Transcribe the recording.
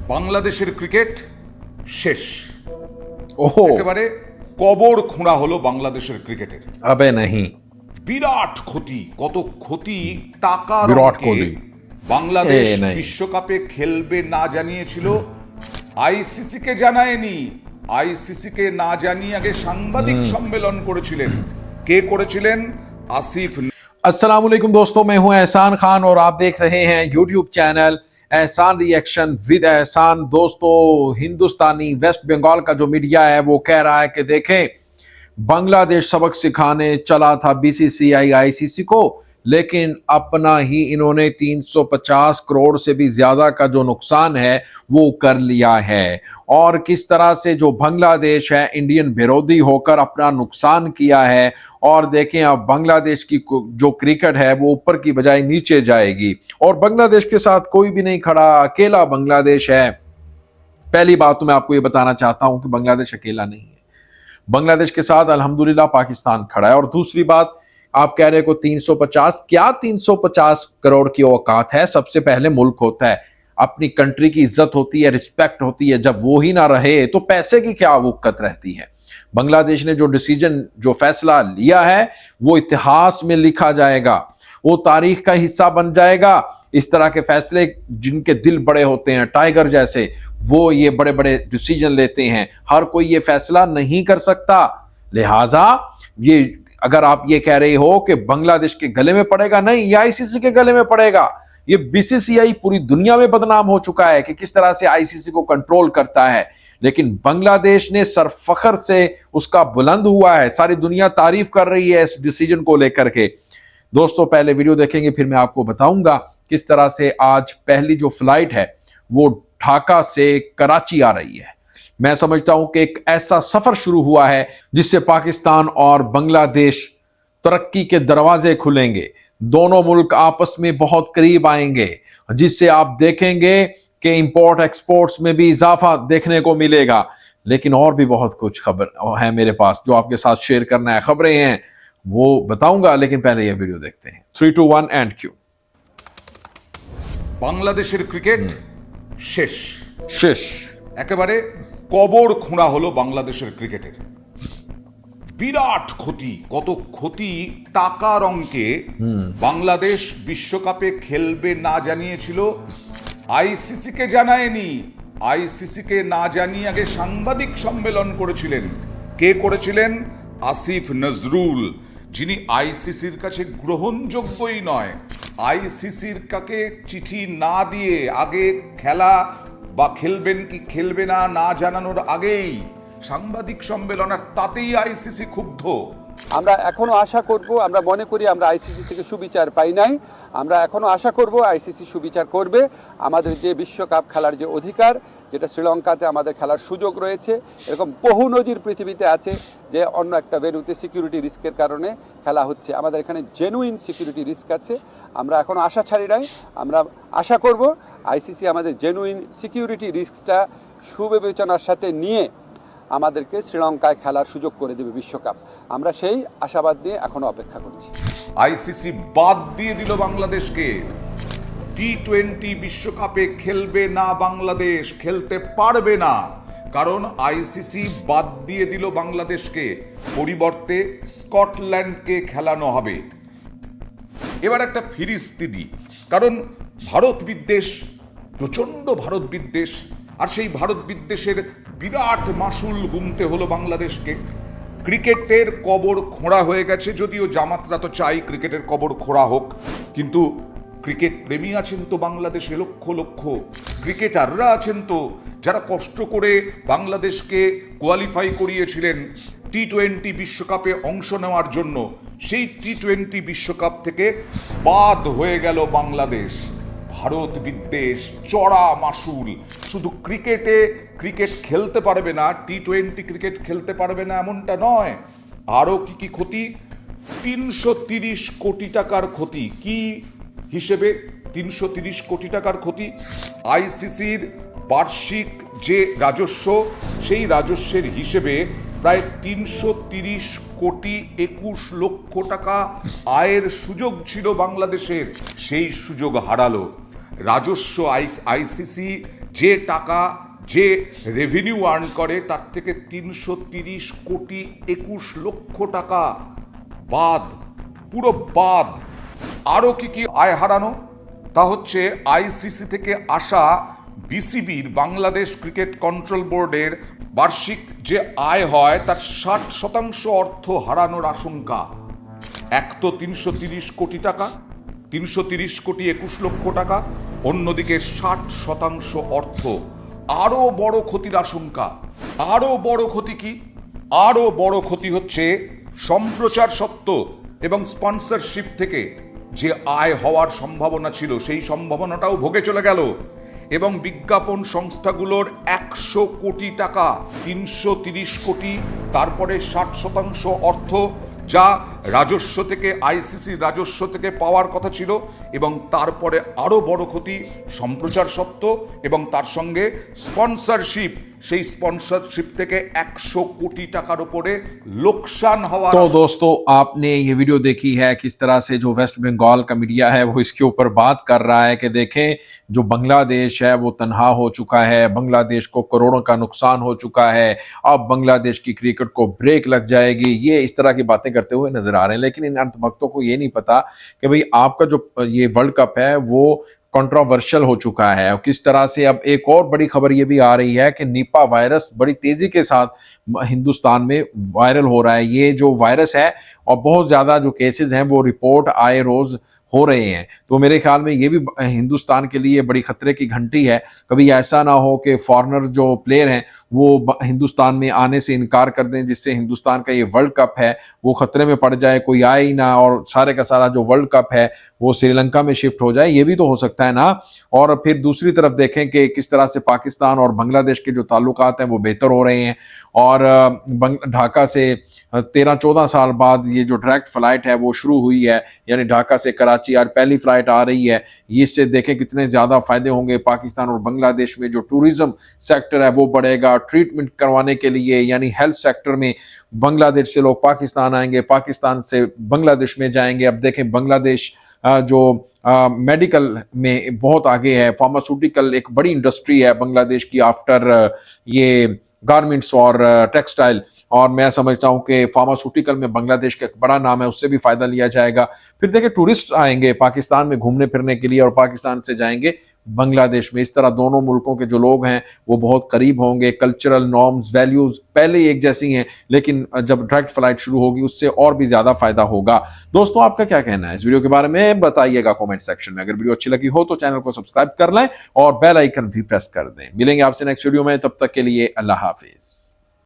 বাংলাদেশের ক্রিকেট শেষ। ओहो একেবারে কবর খোঁড়া হলো বাংলাদেশের ক্রিকেটের। अबे नहीं বিরাট ক্ষতি, কত ক্ষতি টাকার বিরাট অঙ্কে। ক্ষতি। বাংলাদেশ এ নাই। বিশ্বকাপে খেলবে না জানিয়েছিল, আইসিসি কে জানায়নি। আইসিসি কে না জানিয়ে আগে সাংবাদিক সম্মেলন করেছিলেন। কে করেছিলেন? আসিফ। अस्सलाम वालेकुम दोस्तों, मैं हूं एहसान खान और आप देख रहे हैं यूट्यूब चैनल एहसान रिएक्शन विद एहसान। दोस्तों, हिंदुस्तानी वेस्ट बंगाल का जो मीडिया है वो कह रहा है कि देखें, बांग्लादेश सबक सिखाने चला था बीसीसीआई आईसीसी को, लेकिन अपना ही इन्होंने 350 करोड़ से भी ज्यादा का जो नुकसान है वो कर लिया है। और किस तरह से जो बांग्लादेश है इंडियन विरोधी होकर अपना नुकसान किया है। और देखें, अब बांग्लादेश की जो क्रिकेट है वो ऊपर की बजाय नीचे जाएगी और बांग्लादेश के साथ कोई भी नहीं खड़ा, अकेला बांग्लादेश है। पहली बात तो मैं आपको ये बताना चाहता हूं कि बांग्लादेश अकेला नहीं है, बांग्लादेश के साथ अल्हम्दुलिल्लाह पाकिस्तान खड़ा है। और दूसरी बात, आप कह रहे को 350, क्या 350 करोड़ की औकात है? सबसे पहले मुल्क होता है, अपनी कंट्री की इज्जत होती है, रिस्पेक्ट होती है। जब वो ही ना रहे तो पैसे की क्या वक़्त रहती है। बांग्लादेश ने जो डिसीजन, जो फैसला लिया है वो इतिहास में लिखा जाएगा, वो तारीख का हिस्सा बन जाएगा। इस तरह के फैसले, जिनके दिल बड़े होते हैं टाइगर जैसे, वो ये बड़े बड़े डिसीजन लेते हैं। हर कोई ये फैसला नहीं कर सकता। लिहाजा ये, अगर आप ये कह रहे हो कि बांग्लादेश के गले में पड़ेगा, नहीं, ये आईसीसी के गले में पड़ेगा। ये बीसीसीआई पूरी दुनिया में बदनाम हो चुका है कि किस तरह से आईसीसी को कंट्रोल करता है, लेकिन बांग्लादेश ने सरफखर से उसका बुलंद हुआ है। सारी दुनिया तारीफ कर रही है इस डिसीजन को लेकर के। दोस्तों, पहले वीडियो देखेंगे, फिर मैं आपको बताऊंगा किस तरह से आज पहली जो फ्लाइट है वो ढाका से कराची आ रही है। मैं समझता हूं कि एक ऐसा सफर शुरू हुआ है जिससे पाकिस्तान और बांग्लादेश तरक्की के दरवाजे खुलेंगे, दोनों मुल्क आपस में बहुत करीब आएंगे, जिससे आप देखेंगे कि इंपोर्ट एक्सपोर्ट्स में भी इजाफा देखने को मिलेगा। लेकिन और भी बहुत कुछ खबर है मेरे पास जो आपके साथ शेयर करना है, खबरें हैं वो बताऊंगा, लेकिन पहले ये वीडियो देखते हैं। 3, 2, 1 एंड क्यू। বাংলাদেশের ক্রিকেট শেষ। শেষ। একেবারে কবর খোঁড়া হলো বাংলাদেশের ক্রিকেটের। বিরাট ক্ষতি, কত ক্ষতি টাকার অঙ্কে। বাংলাদেশ বিশ্বকাপে খেলবে না জানিয়েছিল, আইসিসি কে জানায়নি। আইসিসি কে না জানিয়ে আগে সাংবাদিক সম্মেলন করেছিলেন। কে করেছিলেন? আসিফ নজরুল, যিনি আইসিসির কাছে গ্রহণযোগ্যই নয়। আইসিসির কাছে চিঠি না দিয়ে আগে খেলা বা খেলবেন কি খেলবে না না জানানোর আগেই সাংবাদিক সম্মেলন, আর তাতেই আইসিসি ক্ষুব্ধ। আমরা এখনো আশা করব, আমরা মনে করি আমরা আইসিসি থেকে সুবিচার পাই নাই। আমরা এখনো আশা করব আইসিসি সুবিচার করবে। আমাদের যে বিশ্বকাপ খেলার যে অধিকার, যেটা শ্রীলঙ্কাতে আমাদের খেলার সুযোগ রয়েছে, এরকম বহু নজির পৃথিবীতে আছে যে অন্য একটা ভেন্যুতে সিকিউরিটি রিস্কের কারণে খেলা হচ্ছে। আমাদের এখানে জেনুইন সিকিউরিটি রিস্ক আছে। আমরা এখনো আশা ছাড়ি নাই। আমরা আশা করব আইসিসি আমাদের জেনুইন সিকিউরিটি রিস্কটা সুবিবেচনার সাথে নিয়ে আমাদেরকে শ্রীলঙ্কায় খেলার সুযোগ করে দেবে বিশ্বকাপ। আমরা সেই আশাবাদ নিয়ে এখনো অপেক্ষা করছি। আইসিসি বাদ দিয়ে দিল বাংলাদেশকে। টি-20 বিশ্বকাপে খেলবে না বাংলাদেশ, খেলতে পারবে না, কারণ আইসিসি বাদ দিয়ে দিল বাংলাদেশকে। পরিবর্তে স্কটল্যান্ডকে খেলানো হবে। এবার একটা ফিরিস্তি দিই, কারণ ভারত বিদ্বেষ, প্রচন্ড ভারত বিদ্বেষ, আর সেই ভারত বিদ্বেষের বিরাট মাসুল গুনতে হলো বাংলাদেশকে। ক্রিকেটের কবর খোঁড়া হয়ে গেছে, যদিও জামাতরা তো চাই ক্রিকেটের কবর খোঁড়া হোক, কিন্তু ক্রিকেট প্রেমী আছেন তো বাংলাদেশে লক্ষ লক্ষ, ক্রিকেটাররা আছেন তো যারা কষ্ট করে বাংলাদেশকে কোয়ালিফাই করিয়েছিলেন টি-20 বিশ্বকাপে অংশ নেওয়ার জন্য। সেই টি-20 বিশ্বকাপ থেকে বাদ হয়ে গেল বাংলাদেশ। ভারত বিদ্বেষ, চড়া মাসুল। শুধু ক্রিকেট খেলতে পারবে না, টি-20 ক্রিকেট খেলতে পারবে না এমনটা নয়, আরও কি ক্ষতি? 330 কোটি টাকার ক্ষতি। কি হিসেবে 330 কোটি টাকার ক্ষতি? আইসিসির বার্ষিক যে রাজস্ব, সেই রাজস্বের হিসেবে প্রায় 330 কোটি 21 লক্ষ টাকা আয়ের সুযোগ ছিল বাংলাদেশের, সেই সুযোগ হারালো। রাজস্ব আইসিসি যে টাকা যে রেভিনিউ আর্ন করে তার থেকে 330 কোটি 21 লক্ষ টাকা বাদ, পুরো বাদ। আরও কি কি আয় হারানো, তা হচ্ছে আইসিসি থেকে আসা বিসিবির বাংলাদেশ ক্রিকেট কন্ট্রোল বোর্ডের বার্ষিক যে আয় হয় তার 60% অর্থ হারানোর আশঙ্কা। এক তো 330 কোটি টাকা, 330 কোটি 21 লক্ষ টাকা, অন্যদিকে 60% অর্থ। আরও বড় ক্ষতির আশঙ্কা। আরও বড় ক্ষতি কি? আরও বড় ক্ষতি হচ্ছে সম্প্রচার সত্ত্ব এবং স্পন্সরশিপ থেকে যে আয় হওয়ার সম্ভাবনা ছিল সেই সম্ভাবনাটাও ভোগে চলে গেল। এবং বিজ্ঞাপন সংস্থাগুলোর 100 কোটি টাকা, 330 কোটি, তারপরে 60% অর্থ যা রাজস্ব থেকে আইসিসি রাজস্ব থেকে পাওয়ার কথা ছিল, এবং তারপরে আরও বড় ক্ষতি সম্প্রচার সত্ত্ব এবং তার সঙ্গে স্পন্সরশিপ, সেই স্পন্সরশিপ থেকে 100 कोटी টাকার উপরে লোকসান হওয়া। तो दोस्तों आपने ये वीडियो देखी है किस तरह से जो वेस्ट बंगाल का मीडिया है वो इसके ऊपर बात कर रहा है कि देखें जो बांग्लादेश है वो तनहा हो चुका है, बांग्लादेश को करोड़ों का नुकसान हो चुका है, अब बांग्लादेश की क्रिकेट को ब्रेक लग जाएगी। ये इस तरह की बातें करते हुए नजर आ रहे हैं, लेकिन इन अंधभक्तों को ये नहीं पता कि भाई आपका जो ये वर्ल्ड कप है वो कंट्रोवर्शियल हो चुका है। और किस तरह से अब एक और बड़ी खबर ये भी आ रही है कि निपा वायरस बड़ी तेजी के साथ हिंदुस्तान में वायरल हो रहा है। ये जो वायरस है और बहुत ज्यादा जो केसेस हैं वो रिपोर्ट आए रोज हो रहे हैं, तो मेरे ख्याल में ये भी हिंदुस्तान के लिए बड़ी खतरे की घंटी है। कभी ऐसा ना हो कि फॉरेनर जो प्लेयर हैं वो हिंदुस्तान में आने से इनकार कर दें, जिससे हिंदुस्तान का ये वर्ल्ड कप है वो खतरे में पड़ जाए, कोई आए ही ना और सारे का सारा जो वर्ल्ड कप है वो श्रीलंका में शिफ्ट हो जाए। ये भी तो हो सकता है ना। और फिर दूसरी तरफ देखें कि किस तरह से पाकिस्तान और बांग्लादेश के जो ताल्लुकात हैं वो बेहतर हो रहे हैं, और ढाका से 13-14 साल बाद ये जो डायरेक्ट फ्लाइट है वो शुरू हुई है, यानी ढाका से कराची आज पहली फ्लाइट आ रही है। इससे देखें कितने ज्यादा फायदे होंगे पाकिस्तान और बांग्लादेश में। जो टूरिज्म सेक्टर है वो बढ़ेगा, ट्रीटमेंट करवाने के लिए यानी हेल्थ सेक्टर में बांग्लादेश से लोग पाकिस्तान आएंगे, पाकिस्तान से बांग्लादेश में जाएंगे। अब देखें बांग्लादेश जो मेडिकल में बहुत आगे है, फार्मास्यूटिकल एक बड़ी इंडस्ट्री है बांग्लादेश की आफ्टर ये गारमेंट्स और टेक्सटाइल, और मैं समझता हूं कि फार्मास्यूटिकल में बांग्लादेश का एक बड़ा नाम है, उससे भी फायदा लिया जाएगा। फिर देखिए टूरिस्ट आएंगे पाकिस्तान में घूमने फिरने के लिए और पाकिस्तान से जाएंगे बांग्लादेश में। इस तरह दोनों मुल्कों के जो लोग हैं वो बहुत करीब होंगे। कल्चरल नॉर्म्स वैल्यूज पहले ही एक जैसी हैं, लेकिन जब डायरेक्ट फ्लाइट शुरू होगी उससे और भी ज्यादा फायदा होगा। दोस्तों आपका क्या कहना है इस वीडियो के बारे में बताइएगा कमेंट सेक्शन में। अगर वीडियो अच्छी लगी हो तो चैनल को सब्सक्राइब कर लें और बेल आइकन भी प्रेस कर दें। मिलेंगे आपसे नेक्स्ट वीडियो में, तब तक के लिए अल्लाह हाफिज।